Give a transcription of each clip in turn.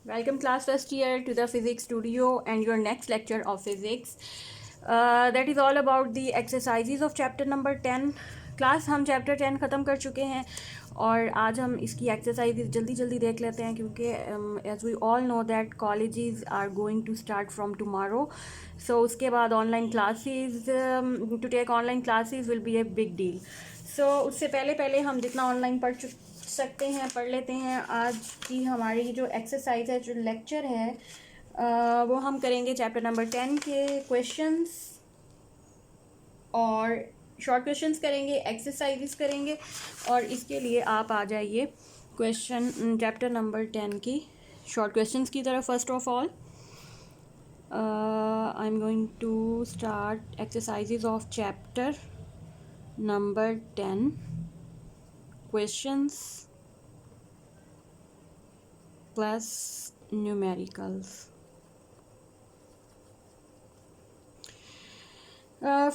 Welcome class first year to the physics studio and your next lecture of physics. That is all about the exercises of chapter number 10. Class हम chapter 10 ख़त्म कर चुके हैं और आज हम इसकी एक्सरसाइजेज जल्दी जल्दी देख लेते हैं क्योंकि as we all know that colleges are going to start from tomorrow. So उसके बाद online classes, to take online classes will be a big deal. So उससे पहले हम जितना ऑनलाइन पढ़ सकते हैं पढ़ लेते हैं. आज की हमारी जो एक्सरसाइज है, जो लेक्चर है, वो हम करेंगे चैप्टर नंबर 10 के क्वेश्चंस और शॉर्ट क्वेश्चंस करेंगे, एक्सरसाइजेस करेंगे. और इसके लिए आप आ जाइए क्वेश्चन चैप्टर नंबर 10 की शॉर्ट क्वेश्चंस की तरफ. First of all I am going to start exercises of chapter number 10 questions plus numericals.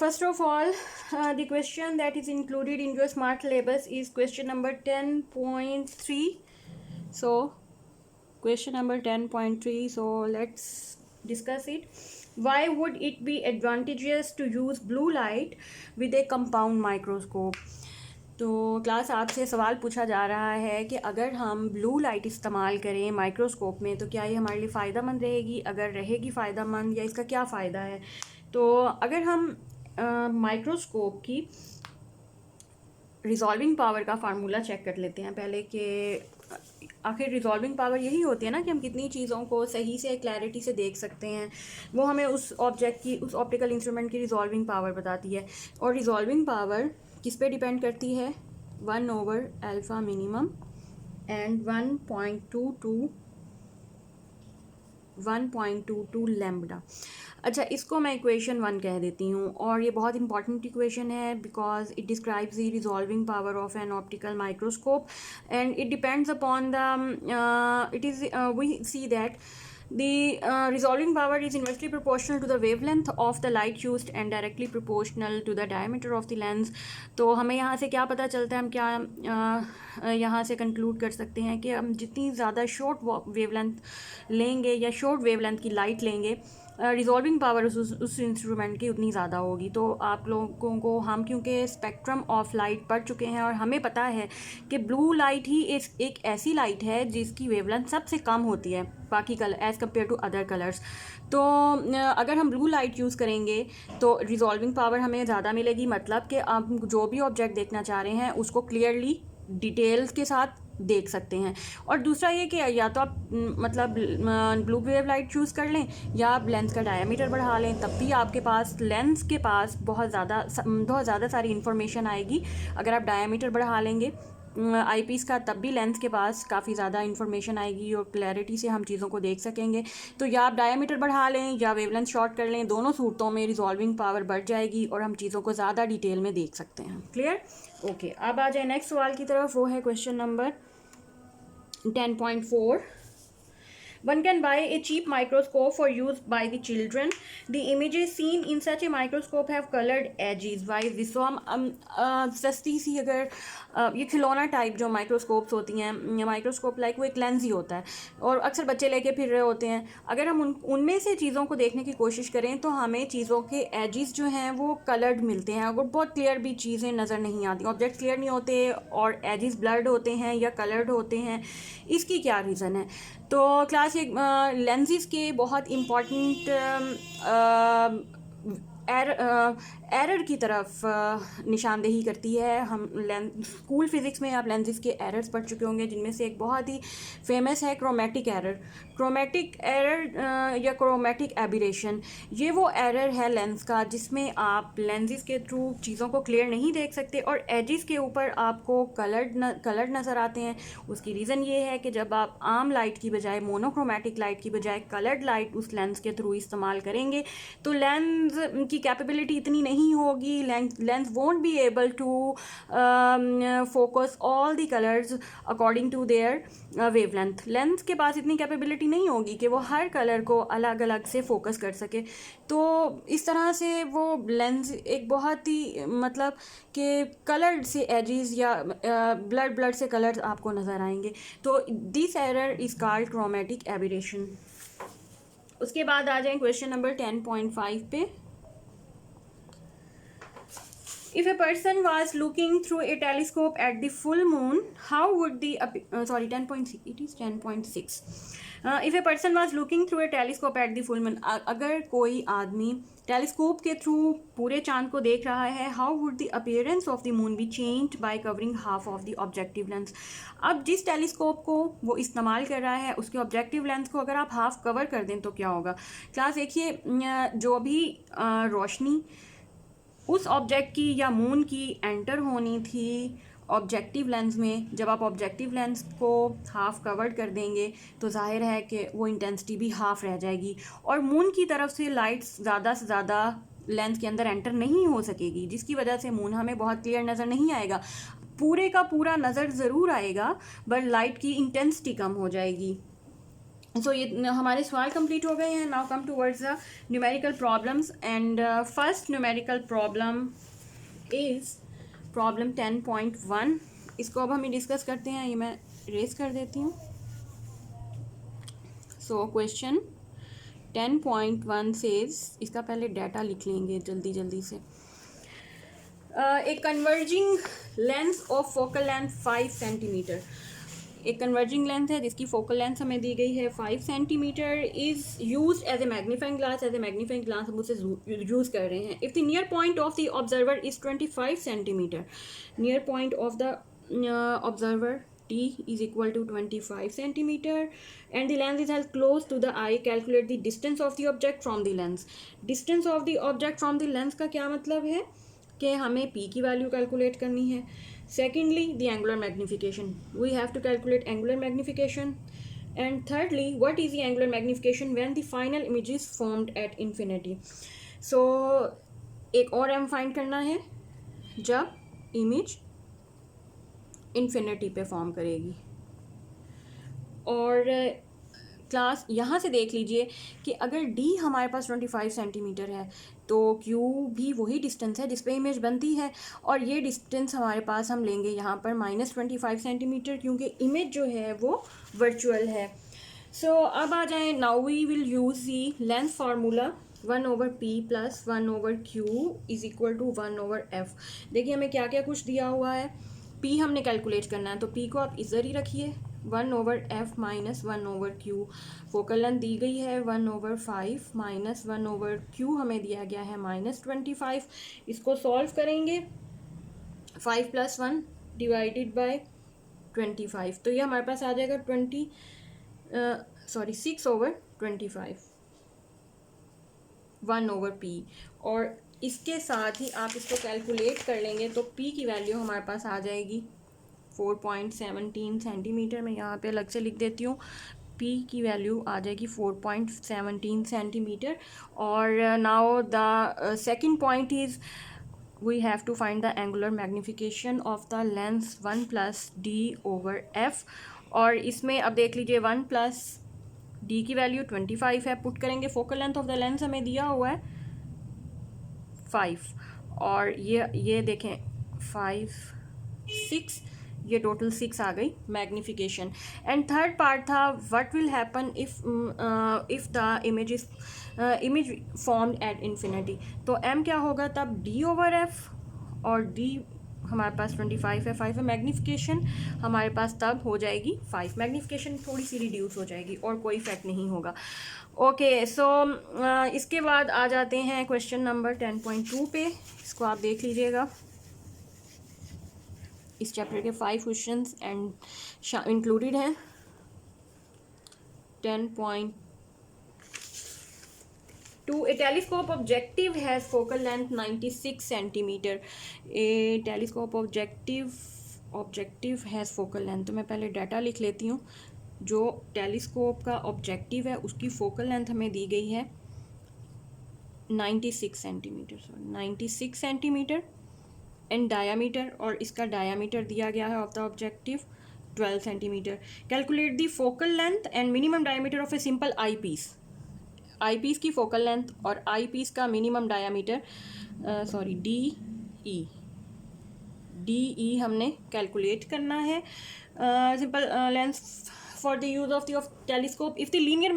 First of all, the question that is included in your smart syllabus is question number 10.3. So question number 10.3, so let's discuss it. Why would it be advantageous to use blue light with a compound microscope? तो class आपसे सवाल पूछा जा रहा है कि अगर हम ब्लू लाइट इस्तेमाल करें माइक्रोस्कोप में तो क्या ये हमारे लिए फ़ायदेमंद रहेगी. अगर रहेगी फ़ायदेमंद, या इसका क्या फ़ायदा है. तो अगर हम माइक्रोस्कोप की रिजॉल्विंग पावर का फार्मूला चेक कर लेते हैं पहले, कि आखिर रिजॉल्विंग पावर यही होती है ना कि हम कितनी चीज़ों को सही से क्लैरिटी से देख सकते हैं. वो हमें उस ऑब्जेक्ट की, उस ऑप्टिकल इंस्ट्रूमेंट की रिजॉल्विंग पावर बताती है. और रिजॉल्विंग पावर किस पे डिपेंड करती है? 1/α मिनिमम एंड 1.22 लैम्बडा. अच्छा, इसको मैं इक्वेशन 1 कह देती हूँ और ये बहुत इंपॉर्टेंट इक्वेशन है because it describes the resolving power of an optical microscope and it depends upon the it is we see that the resolving power is inversely proportional to the wavelength of the light used and directly proportional to the diameter of the lens. तो हमें यहाँ से क्या पता चलता है, हम क्या यहाँ से कंक्लूड कर सकते हैं कि हम जितनी ज़्यादा शॉर्ट वेवलेंथ लेंगे या शॉर्ट वेवलेंथ की लाइट लेंगे, रिजॉल्विंग पावर उस इंस्ट्रूमेंट की उतनी ज़्यादा होगी. तो आप लोगों को, हम क्योंकि स्पेक्ट्रम ऑफ लाइट पढ़ चुके हैं और हमें पता है कि ब्लू लाइट ही एक ऐसी लाइट है जिसकी वेवलेंथ सबसे कम होती है बाकी colour as compare to other colours. तो अगर हम ब्लू लाइट यूज़ करेंगे तो रिजॉल्विंग पावर हमें ज़्यादा मिलेगी. मतलब कि आप जो भी ऑब्जेक्ट देखना चाह रहे हैं उसको क्लियरली डिटेल्स के साथ देख सकते हैं. और दूसरा ये कि या तो आप मतलब ब्लू वेव लाइट चूज़ कर लें या आप लेंस का डायमीटर बढ़ा लें, तब भी आपके पास लेंस के पास बहुत ज़्यादा सारी इन्फॉर्मेशन आएगी. अगर आप डायमीटर बढ़ा लेंगे आईपीस का, तब भी लेंस के पास काफ़ी ज़्यादा इन्फॉर्मेशन आएगी और क्लैरिटी से हम चीज़ों को देख सकेंगे. तो या आप डायमीटर बढ़ा लें या वेवलेंथ शॉर्ट कर लें, दोनों सूरतों में रिजॉल्विंग पावर बढ़ जाएगी और हम चीज़ों को ज़्यादा डिटेल में देख सकते हैं. क्लियर? ओके, अब आ जाए नेक्स्ट सवाल की तरफ. वो है question number 10.4. One can buy a cheap microscope for use by the children. The images seen in such a microscope have colored edges. Why is this? So हम सस्ती सी, अगर ये खिलौना टाइप जो माइक्रोस्कोप्स होती हैं, माइक्रोस्कोप लाइक वो एक लेंस ही होता है और अक्सर बच्चे लेके फिर रहे होते हैं. अगर हम उनमें से चीज़ों को देखने की कोशिश करें तो हमें चीज़ों के एजेस जो हैं वो कलर्ड मिलते हैं और बहुत क्लियर भी चीज़ें नज़र नहीं आती. ऑब्जेक्ट्स क्लियर नहीं होते और एजेस ब्लर्ड होते हैं या कलर्ड होते हैं. इसकी क्या रीज़न है? तो क्लास एक लेंसेज के बहुत इम्पॉर्टेंट एरर की तरफ निशानदेही करती है. हम स्कूल फिज़िक्स में आप लेंसेज के एरर्स पढ़ चुके होंगे, जिनमें से एक बहुत ही फेमस है क्रोमेटिक एरर. क्रोमेटिक एरर या क्रोमेटिक एबिरेशन, ये वो एरर है लेंस का जिसमें आप लेंसेज के थ्रू चीज़ों को क्लियर नहीं देख सकते और एजेस के ऊपर आपको कलर्ड नज़र आते हैं. उसकी रीज़न ये है कि जब आप आम लाइट की बजाय, मोनोक्रोमेटिक लाइट की बजाय कलर्ड लाइट उस लेंस के थ्रू इस्तेमाल करेंगे तो लेंस उनकी कैपेबिलिटी इतनी नहीं होगी, lens won't be able to focus all the colours according to their wavelength. Lens के पास इतनी कैपेबिलिटी नहीं होगी कि वो हर कलर को अलग अलग से फोकस कर सके। तो इस तरह से वो लेंस एक बहुत ही मतलब कि कलर से एजेस या ब्लड से कलर्स आपको नज़र आएंगे। तो this error is called chromatic aberration. उसके बाद आ जाए क्वेश्चन नंबर 10.5 पे। If a person was looking through a telescope at the full moon, how would the 10.6, it is 10.6. If a person was looking through a telescope at the full moon, अगर कोई आदमी telescope के through पूरे चांद को देख रहा है, how would the appearance of the moon be changed by covering half of the objective lens. अब जिस टेलीस्कोप को वो इस्तेमाल कर रहा है उसके ऑब्जेक्टिव लेंस को अगर आप हाफ कवर कर दें तो क्या होगा। क्लास देखिए, जो भी रोशनी उस ऑब्जेक्ट की या मून की एंटर होनी थी ऑब्जेक्टिव लेंस में, जब आप ऑब्जेक्टिव लेंस को हाफ कवर्ड कर देंगे तो जाहिर है कि वो इंटेंसिटी भी हाफ रह जाएगी और मून की तरफ से लाइट ज़्यादा से ज़्यादा लेंस के अंदर एंटर नहीं हो सकेगी, जिसकी वजह से मून हमें बहुत क्लियर नज़र नहीं आएगा। पूरे का पूरा नज़र ज़रूर आएगा बट लाइट की इंटेंसिटी कम हो जाएगी। सो ये हमारे सवाल कंप्लीट हो गए हैं। Now come towards the numerical problems and first numerical problem is problem 10.1। इसको अब हम डिस्कस करते हैं। ये मैं रेस कर देती हूँ। सो क्वेश्चन 10.1 सेज, इसका पहले डाटा लिख लेंगे जल्दी से। एक converging lens of focal length 5 centimetre, एक कन्वर्जिंग लेंस है जिसकी फोकल लेंथ हमें दी गई है 5 centimetre, is use as a magnifying glass. As a magnifying glass हम उसे यूज़ कर रहे हैं। If the near point of the observer is 25 centimetre, near point of the observer T is equal to 25 centimeter and the lens is held close to the eye, calculate the distance of the object from the lens। distance of the object from the lens का क्या मतलब है कि हमें P की value calculate करनी है। Secondly, the angular magnification, we have to calculate angular magnification। And thirdly, what is the angular magnification when the final image is formed at infinity। so एक और m फाइंड करना है जब image infinity पे form करेगी। और class यहाँ से देख लीजिए कि अगर d हमारे पास 25 सेंटीमीटर है तो q भी वही डिस्टेंस है जिस पे इमेज बनती है और ये डिस्टेंस हमारे पास हम लेंगे यहाँ पर -25 सेंटीमीटर, क्योंकि इमेज जो है वो वर्चुअल है। सो अब आ जाए, now we will use the lens formula 1/p + 1/q is equal to 1/f। देखिए हमें क्या क्या कुछ दिया हुआ है। p हमने कैलकुलेट करना है तो p को आप इधर ही रखिए, 1/f - 1/q। फोकल लेंथ दी गई है 1/5 - 1/q हमें दिया गया है -25। इसको सॉल्व करेंगे, 5 + 1 डिवाइडेड बाय 25, तो ये हमारे पास आ जाएगा 6/25 1/p। और इसके साथ ही आप इसको कैलकुलेट कर लेंगे तो p की वैल्यू हमारे पास आ जाएगी 4.17 सेंटीमीटर। मैं यहाँ पे अलग से लिख देती हूँ, p की वैल्यू आ जाएगी 4.17 सेंटीमीटर। और now the second point is we have to find the angular magnification of the lens 1 + d/f। और इसमें अब देख लीजिए 1 + d की वैल्यू 25 है, पुट करेंगे, focal length of the lens हमें दिया हुआ है 5 और ये देखें 5 6, ये टोटल 6 आ गई मैग्नीफिकेशन। एंड थर्ड पार्ट था what will happen if the image formed at infinity. तो m क्या होगा तब d/f और d हमारे पास 25 है, 5 है, मैग्नीफिकेशन हमारे पास तब हो जाएगी 5। मैग्नीफिकेशन थोड़ी सी रिड्यूस हो जाएगी और कोई इफेक्ट नहीं होगा। ओके, सो इसके बाद आ जाते हैं क्वेश्चन नंबर 10.2 पे। इसको आप देख लीजिएगा। इस चैप्टर के 5 क्वेश्चंस एंड इंक्लूडेड हैं। 10.2, a telescope objective has focal length 96 centimeter। a telescope objective has focal length, तो मैं पहले डाटा लिख लेती हूँ। जो टेलीस्कोप का ऑब्जेक्टिव है उसकी फोकल लेंथ हमें दी गई है 96 centimetre, sorry 96 centimetre and diameter, और इसका डायामीटर दिया गया है of the objective 12 centimetre. Calculate the focal length and minimum diameter of a simple eyepiece. Eyepiece की फोकल लेंथ और आई पीस का minimum diameter, sorry D E हमने calculate करना है. Simple length for the use of the telescope if the linear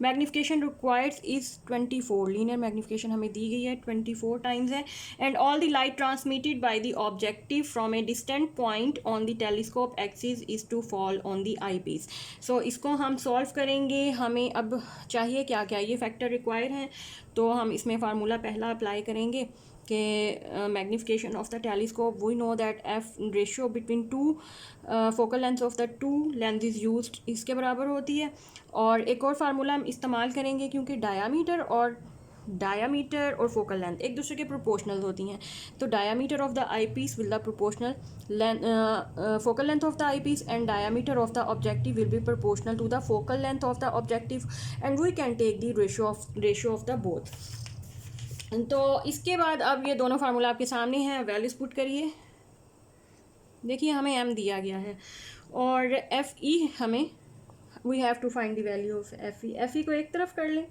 magnification required is 24. linear magnification हमें दी गई है 24 times है. and all the light transmitted by the objective from a distant point on the telescope axis is to fall on the eyepiece. so इसको हम solve करेंगे. हमें अब चाहिए क्या क्या ये फैक्टर रिक्वायर हैं, तो हम इसमें फार्मूला पहला अप्लाई करेंगे कि magnification of the telescope, we know that F ratio between two focal length of the two length is used, इसके बराबर होती है. और एक और फार्मूला हम इस्तेमाल करेंगे क्योंकि डायामीटर और फोकल लेंथ एक दूसरे के प्रोपोर्शनल होती हैं, तो diameter of the eyepiece will the proportional focal length of the eyepiece and diameter of the objective will be proportional to the focal length of the objective and we can take the ratio of the both. तो इसके बाद अब ये दोनों formula आपके सामने हैं, values put करिए. देखिए हमें एम दिया गया है और एफ ई हमें, we have to find the value of F E. F E को एक तरफ कर लें,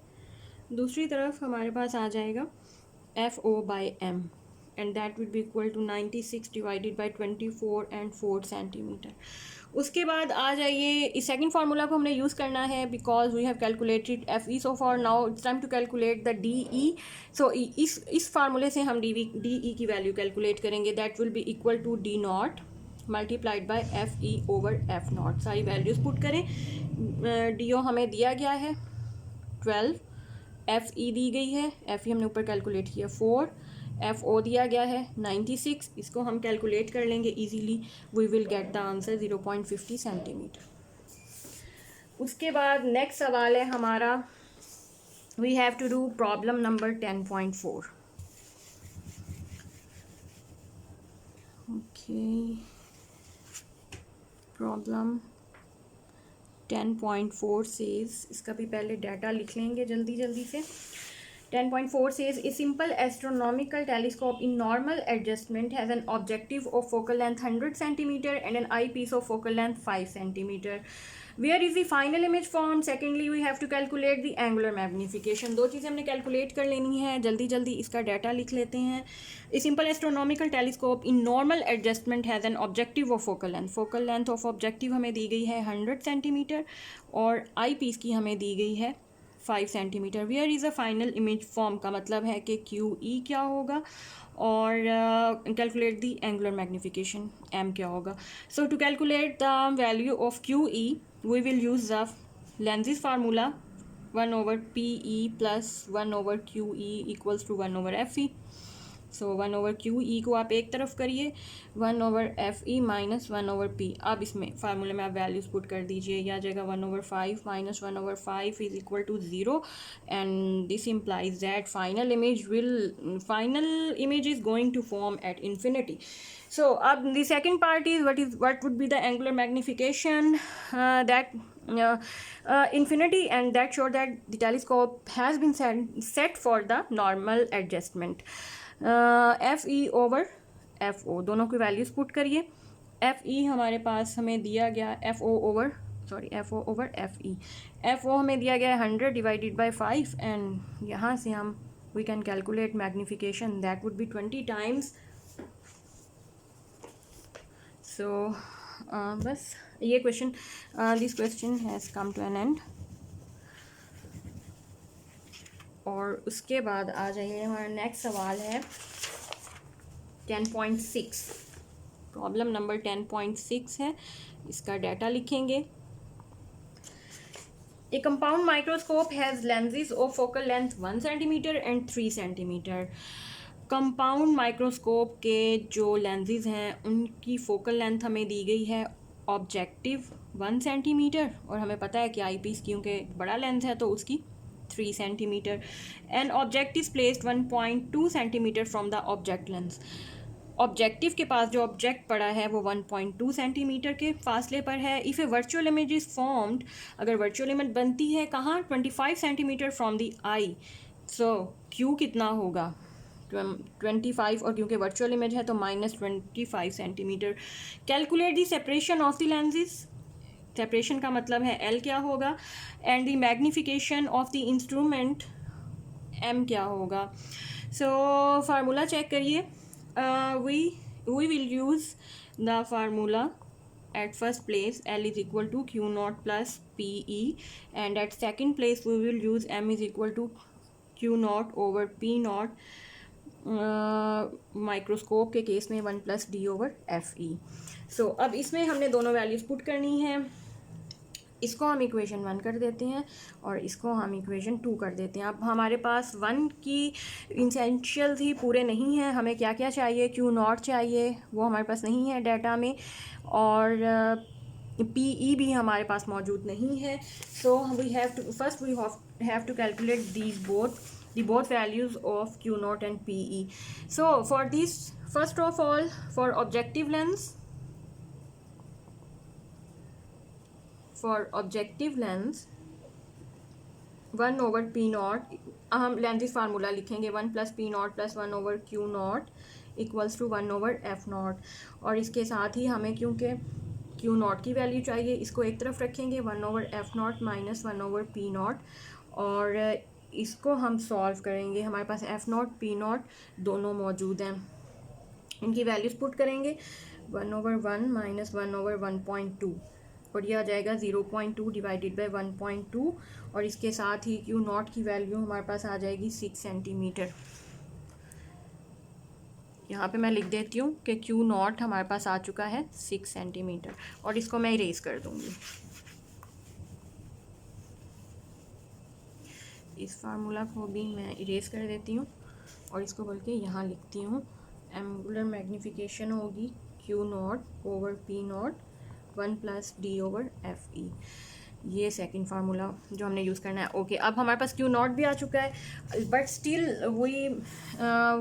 दूसरी तरफ हमारे पास आ जाएगा F O by M and that will be equal to 96 divided by 24 and 4 centimetre. उसके बाद आ जाइए, इस सेकंड फार्मूला को हमने यूज़ करना है because we have calculated F E. So for now it's time to calculate the D E. सो इस फार्मूले से हम डी ई की वैल्यू कैलकुलेट करेंगे. That will be equal to D not multiplied by F E over F not. सारी values put करें. D O हमें दिया गया है 12, एफ ई दी गई है, एफ ई हमने ऊपर कैलकुलेट किया 4, एफ ओ दिया गया है 96. इसको हम कैलकुलेट कर लेंगे easily, we will get the answer 0.50 centimetre. उसके बाद नेक्स्ट सवाल है हमारा, we have to do problem number 10.4. Okay, problem 10.4 says, इसका भी पहले डाटा लिख लेंगे जल्दी से. 10.4 says a simple astronomical telescope in normal adjustment has an objective of focal length 100 centimeter and an eyepiece of focal length 5 centimeter. Where is the final image formed? Secondly, we have to calculate the angular magnification. दो चीज़ें हमने calculate कर लेनी है, जल्दी इसका data लिख लेते हैं. A simple astronomical telescope in normal adjustment has an objective of focal length. focal length of objective हमें दी गई है 100 सेंटीमीटर और आई पीस की हमें दी गई है 5 centimetre. Where is a final image form का मतलब है कि क्यू ई क्या होगा और calculate the angular magnification M क्या होगा. So to calculate the value of Q E we will use the lens's formula 1 over P E plus 1 over Q E equals to 1 over F E. So 1 over Q E को आप एक तरफ करिए, 1 over F E minus 1 over P. अब इसमें फार्मूले में आप वैल्यूज पुट कर दीजिए. यह आ जाएगा 1 over 5 minus 1 over 5 is equal to 0 and this implies that final image is going to form at infinity. So the second part is what would be the angular magnification that infinity, and that shows that the telescope has been set for the normal adjustment. F E over F O दोनों की values put करिए. F E हमारे पास हमें दिया गया F O over F E. F O हमें दिया गया 100 डिवाइडेड बाई 5 एंड यहाँ से हम we can calculate magnification, that would be 20 times. So बस ये question, this question has come to an end. और उसके बाद आ जाइए, हमारा नेक्स्ट सवाल है 10.6. प्रॉब्लम नंबर 10.6 है, इसका डाटा लिखेंगे. ए compound microscope has lenses of focal length 1 centimetre and 3 centimetre. Compound microscope के जो लेंसेज हैं उनकी फोकल लेंथ हमें दी गई है ऑब्जेक्टिव 1 सेंटीमीटर और हमें पता है कि आई पीस क्योंकि बड़ा लेंस है तो उसकी 3 centimetre. And object is placed 1.2 centimetre from the object lens. Objective के पास जो ऑब्जेक्ट पड़ा है वो 1.2 सेंटीमीटर के फासले पर है. If A virtual image is formed, अगर वर्चुअल इमेज बनती है कहाँ, 25 centimetre from the I, so Q कितना होगा 25, और क्योंकि वर्चुअल इमेज है तो -25 centimetre. Calculate the separation of the lenses, separation का मतलब है L क्या होगा, and the magnification of the instrument M क्या होगा। सो फार्मूला चेक करिए। We will use the formula at first place L is equal to Q naught plus PE, and at second place we will use M is equal to Q naught over P naught, microscope के case में 1 + D over FE। सो अब इसमें हमने दोनों values put करनी है। इसको हम इक्वेशन 1 कर देते हैं और इसको हम इक्वेशन 2 कर देते हैं। अब हमारे पास 1 की इंसेंशियल्स ही पूरे नहीं हैं, हमें क्या क्या चाहिए, Q नॉट चाहिए, वो हमारे पास नहीं है डाटा में, और PE भी हमारे पास मौजूद नहीं है। So we have to first we have to calculate these both values of Q naught and PE. So for this, first of all, for objective lens, for objective lens 1 over P naught, हम lenses formula लिखेंगे 1 + P naught plus 1 over Q naught equals to 1 over F naught। और इसके साथ ही हमें क्योंकि Q naught की value चाहिए, इसको एक तरफ रखेंगे 1 over F naught minus 1 over P naught, और इसको हम सॉल्व करेंगे। हमारे पास F naught P naught दोनों मौजूद हैं, इनकी वैल्यूज़ पुट करेंगे 1 over 1 minus 1 over 1.2, और ये आ जाएगा 0.2 डिवाइडेड बाई 1.2, और इसके साथ ही Q नॉट की वैल्यू हमारे पास आ जाएगी 6 सेंटीमीटर। यहाँ पे मैं लिख देती हूँ कि Q नॉट हमारे पास आ चुका है 6 सेंटीमीटर, और इसको मैं इरेज कर दूँगी। इस फार्मूला को भी मैं इरेज कर देती हूँ और इसको बल्कि यहाँ लिखती हूँ। एंगुलर मैग्नीफिकेशन होगी Q naught over P naught 1 + D over FE। ये सेकंड फार्मूला जो हमने यूज़ करना है। ओके, अब हमारे पास Q नॉट भी आ चुका है, but still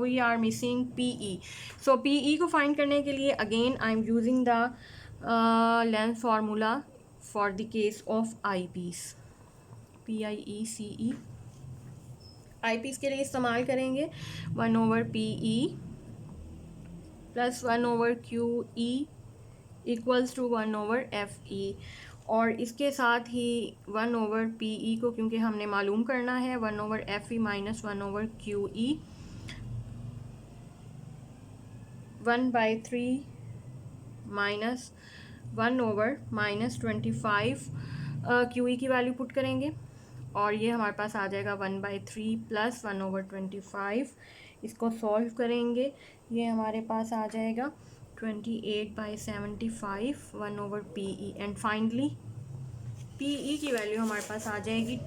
we are missing PE। So PE को फाइंड करने के लिए again I am using the lens formula for the case of eyepiece, PIECE। Eyepiece के लिए इस्तेमाल करेंगे 1 over PE plus 1 over QE equals to 1 over FE, और इसके साथ ही 1 over PE को क्योंकि हमने मालूम करना है 1 over FE minus 1 over QE, 1/3 minus 1 over -25 QE की वैल्यू पुट करेंगे, और ये हमारे पास आ जाएगा 1/3 प्लस 1 over 25। इसको सॉल्व करेंगे, ये हमारे पास आ जाएगा 28/75 1 over PE, and finally PE की वैल्यू हमारे पास आ जाएगी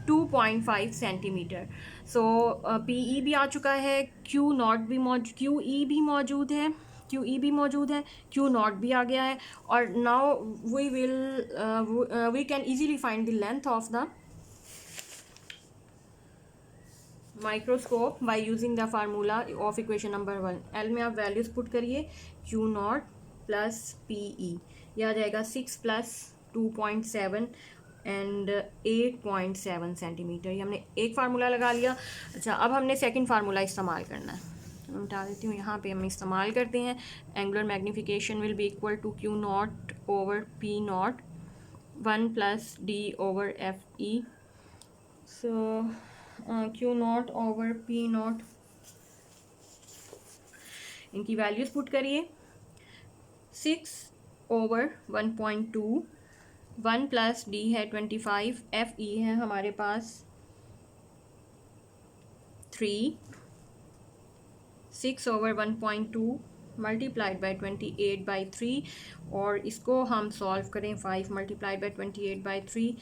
2.5 सेंटीमीटर। सो PE भी आ चुका है, Q नॉट भी QE भी मौजूद है, Q नॉट भी आ गया है, और now we can easily find the length of the microscope by using the formula of equation number 1। L में आप वैल्यूज़ पुट करिए Q नॉट प्लस PE, यह आ जाएगा 6 + 2.7 एंड 8.7 सेंटीमीटर। ये हमने एक फार्मूला लगा लिया। अच्छा, अब हमने सेकंड फार्मूला इस्तेमाल करना है, मैं बता देती हूँ। यहाँ पे हम इस्तेमाल करते हैं angular magnification will be equal to Q naught over P naught 1 + D over FE। So Q naught over P naught, इनकी वैल्यूज़ पुट करिए 6 over 1.2, 1 + D है 25, FE है हमारे पास 3, 6 over 1.2 मल्टीप्लाइड बाई 28/3, और इसको हम सॉल्व करें 5 मल्टीप्लाइड बाई 28/3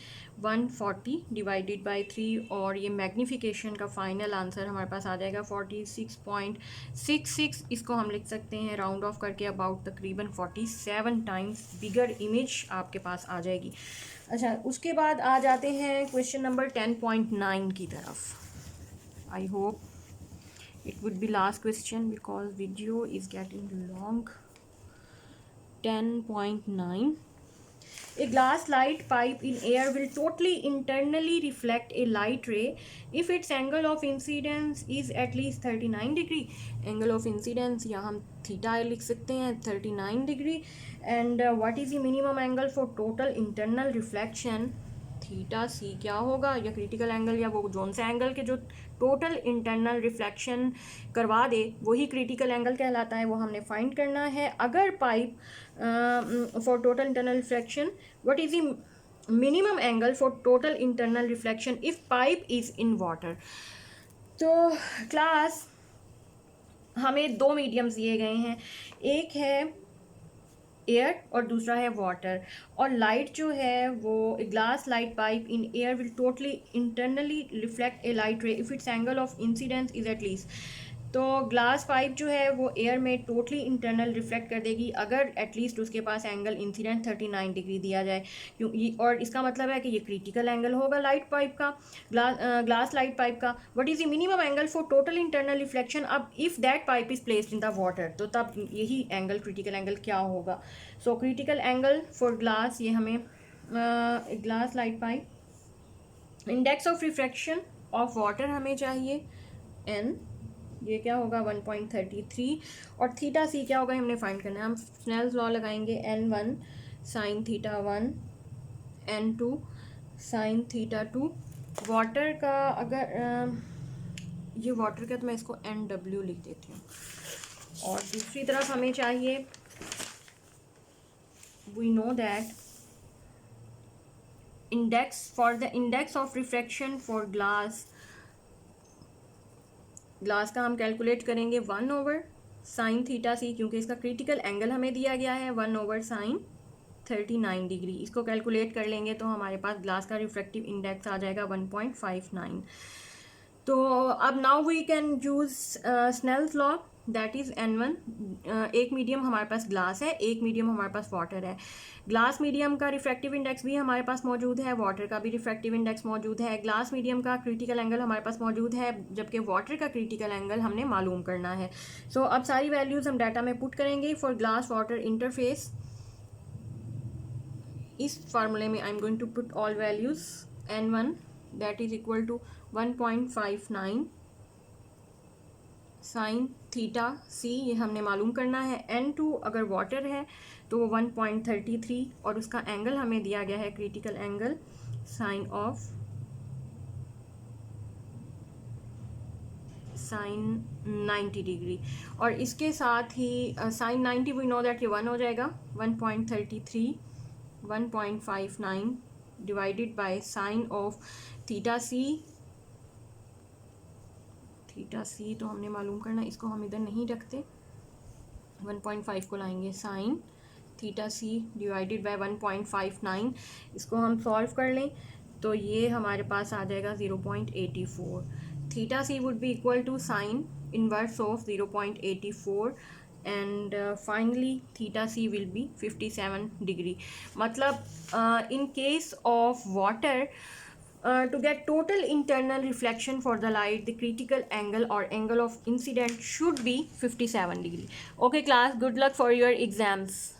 140 डिवाइडेड बाई 3, और ये मैग्नीफिकेशन का फाइनल आंसर हमारे पास आ जाएगा 46.66। इसको हम लिख सकते हैं राउंड ऑफ करके अबाउट तकरीबन 47 टाइम्स बिगर इमेज आपके पास आ जाएगी। अच्छा, उसके बाद आ जाते हैं क्वेश्चन नंबर 10.9 की तरफ। I hope it would be last question because video is getting long। 10.9, A glass light pipe in air will totally internally reflect a light ray if its angle of incidence is at least 39 degree. Angle of incidence या हम theta लिख सकते हैं 39 degree. And what is the minimum angle for total internal reflection? Theta C क्या होगा, या critical angle या वो जोन से एंगल के जो टोटल इंटरनल रिफ्लेक्शन करवा दे वही क्रिटिकल एंगल कहलाता है, वो हमने फाइंड करना है. अगर pipe for total internal reflection, what is the minimum angle for total internal reflection if pipe is in water? तो क्लास हमें दो मीडियम्स दिए गए हैं, एक है एयर और दूसरा है वाटर. और लाइट जो है वो glass light pipe in air will totally internally reflect A light रे if it's angle of incidence is at least. तो ग्लास पाइप जो है वो एयर में टोटली इंटरनल रिफ्लेक्ट कर देगी अगर एटलीस्ट उसके पास एंगल इंसिडेंट 39 डिग्री दिया जाए. और इसका मतलब है कि ये क्रिटिकल एंगल होगा लाइट पाइप का, ग्लास लाइट पाइप का. What is the minimum angle for total internal reflection अब if that pipe is placed in the water? तो तब यही एंगल क्रिटिकल एंगल क्या होगा? So critical angle for glass, ये हमें glass light pipe, index of refraction of water हमें चाहिए एन, ये क्या होगा 1.33. और थीटा सी क्या होगा हमने फाइंड करना है. हम स्नेल्स लॉ लगाएंगे n1 sine theta 1 n2 sine theta 2. Water का अगर ये वाटर का तो मैं इसको NW लिख देती हूँ. और दूसरी तरफ हमें चाहिए, we know that index for the index of refraction for glass का हम कैलकुलेट करेंगे 1 ओवर साइन थीटा सी, क्योंकि इसका क्रिटिकल एंगल हमें दिया गया है 1 ओवर साइन 39 डिग्री. इसको कैलकुलेट कर लेंगे तो हमारे पास ग्लास का रिफ्रैक्टिव इंडेक्स आ जाएगा 1.59. तो अब now we can use Snell's law, that is n1. एक मीडियम हमारे पास ग्लास है, एक मीडियम हमारे पास वाटर है. ग्लास मीडियम का रिफ्रैक्टिव इंडेक्स भी हमारे पास मौजूद है, वाटर का भी रिफ्रैक्टिव इंडेक्स मौजूद है. ग्लास मीडियम का क्रिटिकल एंगल हमारे पास मौजूद है, जबकि वाटर का क्रिटिकल एंगल हमने मालूम करना है. सो अब सारी वैल्यूज़ हम डाटा में पुट करेंगे फॉर ग्लास वाटर इंटरफेस. इस फार्मूले में I am going to put all values. n1 that is equal to 1.59 sine theta C, ये हमने मालूम करना है. n2 अगर वाटर है तो वो 1.33 और उसका एंगल हमें दिया गया है क्रिटिकल एंगल साइन 90 डिग्री. और इसके साथ ही साइन 90 वी नो दैट ये 1 हो जाएगा. 1.33 1.59 divided by sine of theta C. Theta C तो हमने मालूम करना, इसको हम इधर नहीं रखते, 1.5 को लाएंगे sine theta C divided by 1.59. इसको हम सॉल्व कर लें तो ये हमारे पास आ जाएगा 0.84. Theta C would be equal to sine inverse of 0.84 and finally theta C will be 57 degree. मतलब in case of water, to get total internal reflection for the light, the critical angle or angle of incident should be 57 degree. Okay class, good luck for your exams.